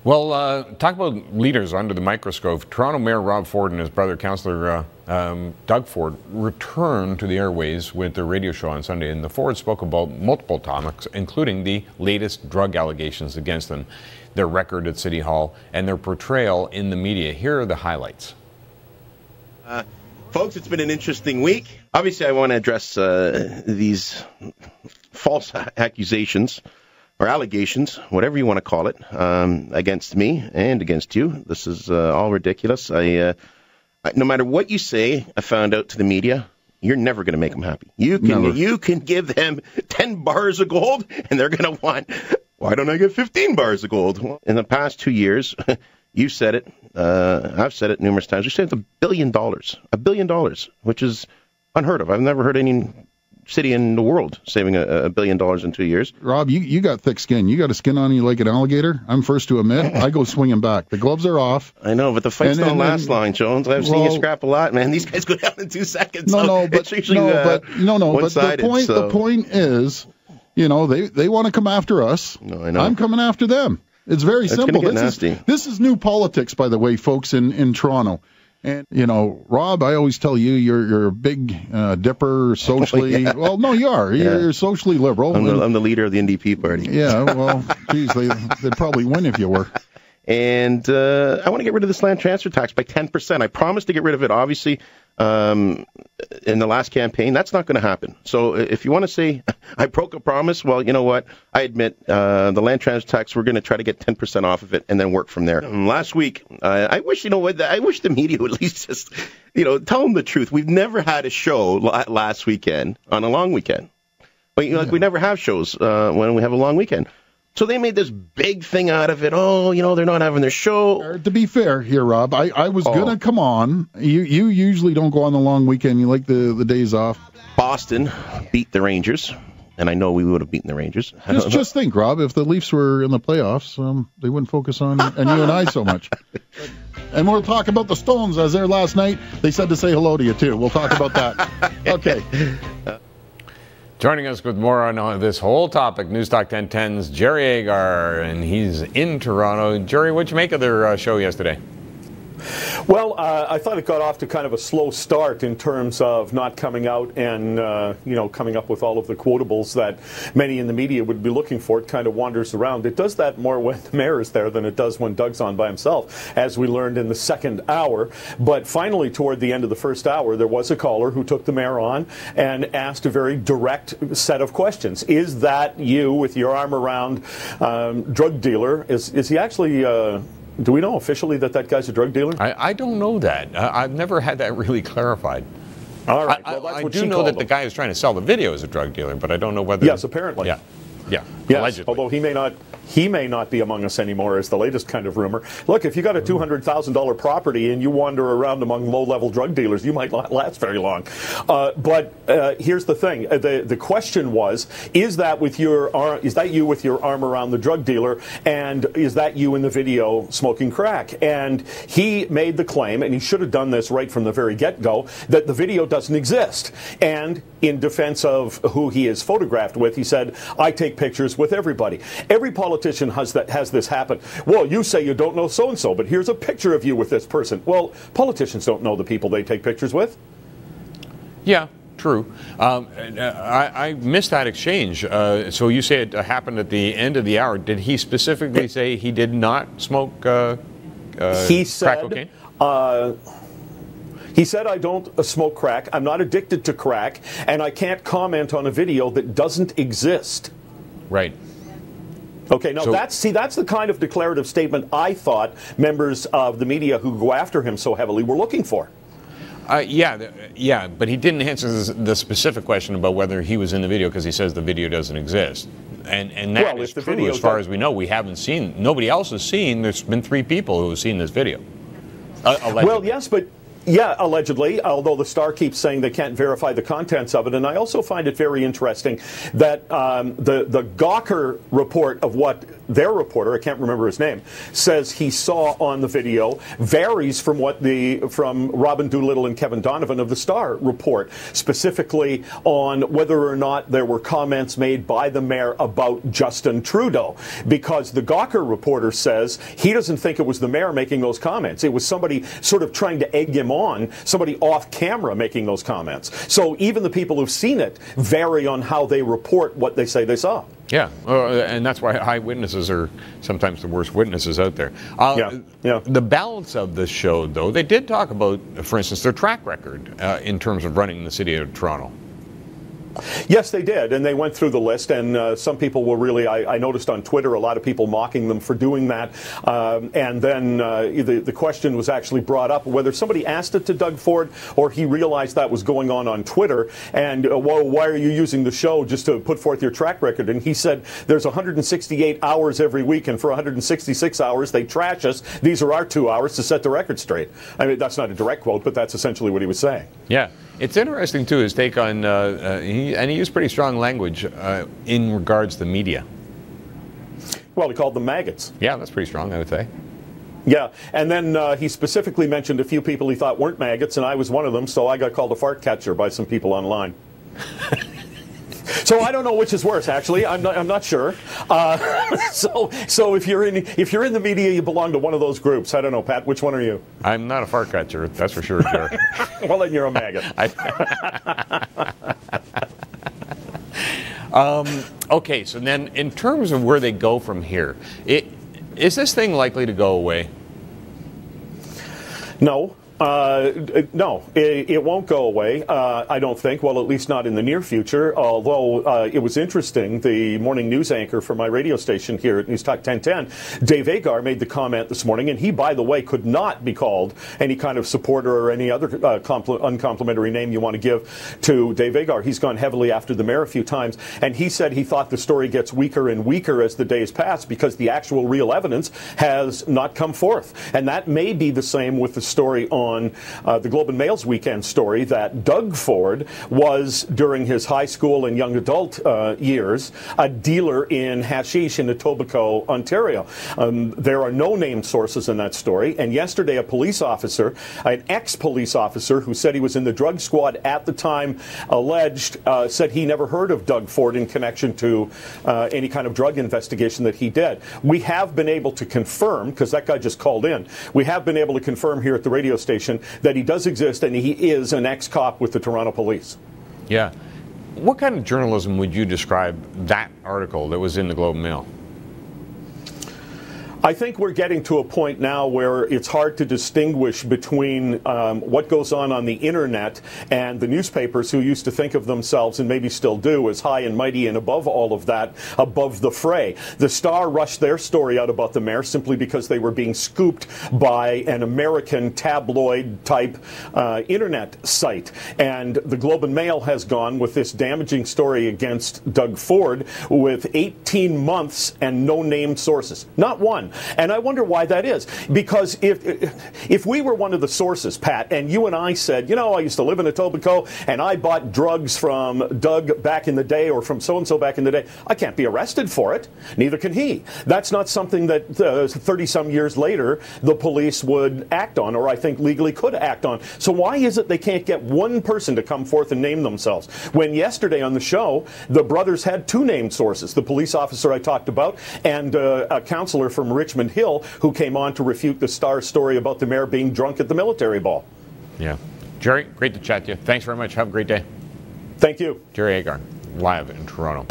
Well, talk about leaders under the microscope. Toronto Mayor Rob Ford and his brother, Councillor Doug Ford, returned to the airways with their radio show on Sunday, and the Fords spoke about multiple topics, including the latest drug allegations against them, their record at City Hall, and their portrayal in the media. Here are the highlights. Folks, it's been an interesting week. Obviously, I want to address these false accusations or allegations, whatever you want to call it, against me and against you. This is all ridiculous. No matter what you say, I found out to the media, you're never going to make them happy. You can give them 10 bars of gold, and they're going to want, why don't I get 15 bars of gold? In the past 2 years, you said it, I've said it numerous times, we saved $1 billion. $1 billion, which is unheard of. I've never heard any city in the world saving $1 billion in 2 years. Rob, you got thick skin. You got a skin on you like an alligator. I'm first to admit. I go swinging back. The gloves are off. I know, but the fights don't last long, Jones. I've seen you scrap a lot, man. These guys go down in 2 seconds. But the point is, you know, they want to come after us. No, I know. I'm coming after them. It's very simple. This is new politics, by the way, folks, in Toronto. And, you know, Rob, I always tell you, you're a big dipper socially. Yeah. Well, no, you are. You're socially liberal. I'm the leader of the NDP party. Yeah, well, geez, they'd probably win if you were. And I want to get rid of this land transfer tax by 10%. I promised to get rid of it, obviously, in the last campaign. That's not going to happen. So if you want to say I broke a promise, well, you know what? I admit the land transfer tax, we're going to try to get 10% off of it and then work from there. Last week, I wish the media would at least just, tell them the truth. We've never had a show last weekend on a long weekend. But, we never have shows when we have a long weekend. So they made this big thing out of it. Oh, they're not having their show. To be fair here, Rob, I was going to come on. You usually don't go on the long weekend. You like the days off. Boston beat the Rangers, and I know we would have beaten the Rangers. Just think, Rob, if the Leafs were in the playoffs, they wouldn't focus on you and I so much. And we'll talk about the Stones. I was there last night. They said to say hello to you, too. We'll talk about that. Okay. Joining us with more on this whole topic, Newstalk 1010's Jerry Agar, and he's in Toronto. Jerry, what'd you make of their show yesterday? Well, I thought it got off to kind of a slow start in terms of not coming out and, coming up with all of the quotables that many in the media would be looking for. It kind of wanders around. It does that more when the mayor is there than it does when Doug's on by himself, as we learned in the second hour. But finally, toward the end of the first hour, there was a caller who took the mayor on and asked a very direct set of questions. Is that you with your arm around drug dealer? Is he actually... do we know officially that guy's a drug dealer? I don't know that. I've never had that really clarified. All right. Well, that's I what do know that the guy who's trying to sell the video is a drug dealer, but I don't know whether... Yes, apparently. Yeah. Yes, allegedly. Although he may not be among us anymore, is the latest kind of rumor. Look, if you got a $200,000 property and you wander around among low-level drug dealers, you might not last very long. But here's the thing: the question was, is that you with your arm around the drug dealer, and is that you in the video smoking crack? And he made the claim, and he should have done this right from the very get-go, that the video doesn't exist. And in defense of who he is photographed with, he said, "I take pictures with everybody." Every politician has this happen. Well, you say you don't know so-and-so, but here's a picture of you with this person. Well, politicians don't know the people they take pictures with. Yeah, true. I missed that exchange. So you say it happened at the end of the hour. Did he specifically say he did not smoke crack cocaine? He said, "I don't smoke crack. I'm not addicted to crack, and I can't comment on a video that doesn't exist." Right. Okay, now that's the kind of declarative statement I thought members of the media who go after him so heavily were looking for. Yeah, but he didn't answer the specific question about whether he was in the video, because he says the video doesn't exist. And that is true as far as we know. We haven't seen, nobody else has seen, there's been 3 people who have seen this video. Allegedly. Well, yes, but... Yeah, allegedly, although the Star keeps saying they can't verify the contents of it. And I also find it very interesting that the Gawker report of what their reporter, I can't remember his name, says he saw on the video varies from what from Robin Doolittle and Kevin Donovan of the Star report, specifically on whether or not there were comments made by the mayor about Justin Trudeau, because the Gawker reporter says he doesn't think it was the mayor making those comments. It was somebody sort of trying to egg him on, somebody off camera making those comments. So even the people who've seen it vary on how they report what they say they saw. Yeah, and that's why eyewitnesses are sometimes the worst witnesses out there. The balance of this show, though, they did talk about, for instance, their track record in terms of running the city of Toronto. Yes, they did, and they went through the list, and some people were really, I noticed on Twitter, a lot of people mocking them for doing that, and then the question was actually brought up whether somebody asked it to Doug Ford or he realized that was going on Twitter, and well, why are you using the show just to put forth your track record? And he said there's 168 hours every week, and for 166 hours they trash us. These are our 2 hours to set the record straight. I mean, that's not a direct quote, but that's essentially what he was saying. Yeah. It's interesting, too, his take on, he used pretty strong language in regards to the media. Well, he called them maggots. Yeah, that's pretty strong, I would say. Yeah, and then he specifically mentioned a few people he thought weren't maggots, and I was one of them, so I got called a fart catcher by some people online. So I don't know which is worse. Actually, I'm not sure. So if you're in the media, you belong to one of those groups. I don't know, Pat. Which one are you? I'm not a fart catcher, that's for sure, Jerry. Well, then you're a maggot. Okay, so then in terms of where they go from here, is this thing likely to go away? No. No, it won't go away, I don't think. Well, at least not in the near future, although it was interesting. The morning news anchor for my radio station here at Newstalk 1010, Dave Agar, made the comment this morning, and he, by the way, could not be called any kind of supporter or any other uncomplimentary name you want to give to Dave Agar. He's gone heavily after the mayor a few times, and he said he thought the story gets weaker and weaker as the days pass because the actual real evidence has not come forth. And that may be the same with the story on the Globe and Mail's weekend story that Doug Ford was, during his high school and young adult years, a dealer in hashish in Etobicoke, Ontario. There are no named sources in that story, and yesterday a police officer, an ex-police officer who said he was in the drug squad at the time, alleged, said he never heard of Doug Ford in connection to any kind of drug investigation that he did. We have been able to confirm, because that guy just called in, we have been able to confirm here at the radio station that he does exist and he is an ex-cop with the Toronto Police. Yeah. What kind of journalism would you describe that article that was in the Globe and Mail? I think we're getting to a point now where it's hard to distinguish between what goes on the internet and the newspapers who used to think of themselves, and maybe still do, as high and mighty and above all of that, above the fray. The Star rushed their story out about the mayor simply because they were being scooped by an American tabloid-type internet site. And the Globe and Mail has gone with this damaging story against Doug Ford with 18 months and no named sources. Not one. And I wonder why that is. Because if we were one of the sources, Pat, and you and I said, you know, I used to live in Etobicoke and I bought drugs from Doug back in the day or from so-and-so back in the day, I can't be arrested for it. Neither can he. That's not something that 30-some years later the police would act on, or I think legally could act on. So why is it they can't get one person to come forth and name themselves? When yesterday on the show, the brothers had two named sources, the police officer I talked about and a counselor from Richmond Hill who came on to refute the Star story about the mayor being drunk at the military ball. Yeah. Jerry, great to chat to you. Thanks very much. Have a great day. Thank you. Jerry Agar, live in Toronto.